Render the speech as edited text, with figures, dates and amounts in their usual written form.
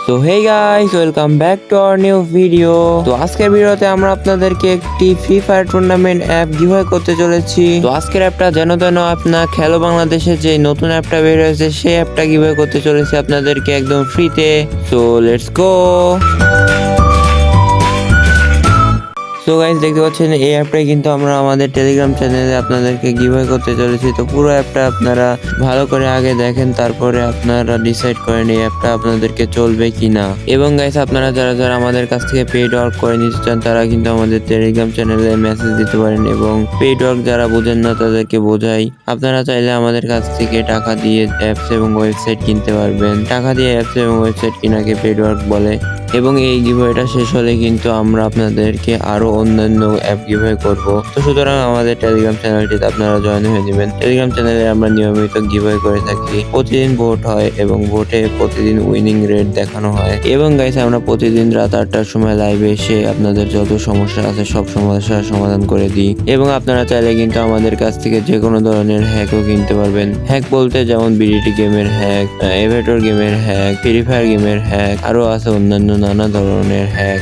তো hey guys, welcome back to our new video. তো আজকের ভিডিওতে আমরা আপনাদেরকে একটি Free Fire tournament app giveaway করতে চলেছি। তো আজকের অ্যাপটা যেন তেন আপনার খেলো বাংলাদেশের যে নতুন অ্যাপটা বের হয়েছে সেই অ্যাপটা গিভওয়ে করতে চলেছি আপনাদেরকে একদম ফ্রিতে। So let's go. So guys, দেখতে পাচ্ছেন এই অ্যাপটাই কিন্তু আমরা আমাদের টেলিগ্রাম চ্যানেলে আপনাদেরকে গিভওয়ে করতে চলেছি। তো পুরো অ্যাপটা আপনারা ভালো করে আগে দেখেন, তারপরে আপনারা ডিসাইড করেন এই অ্যাপটা আপনাদেরকে চলবে কিনা। এবং গাইস, আপনারা যারা যারা আমাদের কাছ থেকে পেইড ওয়ার্ক করে নিতে চান তারা কিন্তু আমাদের টেলিগ্রাম চ্যানেলে মেসেজ দিতে পারেন, এবং পেইড ওয়ার্ক যারা বোঝেন না তাদেরকে বোঝাই। আপনারা চাইলে আমাদের কাছ থেকে টাকা দিয়ে অ্যাপস এবং ওয়েবসাইট কিনতে পারবেন। টাকা দিয়ে অ্যাপস এবং ওয়েবসাইট কিনাকে পেইড ওয়ার্ক বলে। এবং এই গিভওয়েটা শেষ হলে কিন্তু আমরা আপনাদেরকে আরো অন্যান্য অ্যাপ গিভওয়ে করব। তো সুতরাং আমাদের টেলিগ্রাম চ্যানেলটিতে আপনারা জয়েন হয়ে দিবেন। টেলিগ্রাম চ্যানেলে আমরা নিয়মিত গিভওয়ে করে থাকি। প্রতিদিন ভোট হয় এবং ভোটে প্রতিদিন উইনিং রেট দেখানো হয়। এবং গাইস, আমরা প্রতিদিন রাত 8টার সময় লাইভে এসে আপনাদের যত সমস্যা আছে সব সমস্যার সমাধান করে দিই। এবং আপনারা চাইলে কিন্তু আমাদের কাছ থেকে যে কোনো ধরনের হ্যাকও কিনতে পারবেন। হ্যাক বলতে যেমন বিডিটি গেমের হ্যাক, এভেটর গেমের হ্যাক, ফ্রি ফায়ার গেমের হ্যাক, আরো আছে অন্যান্য নানা ধরনের হ্যাক।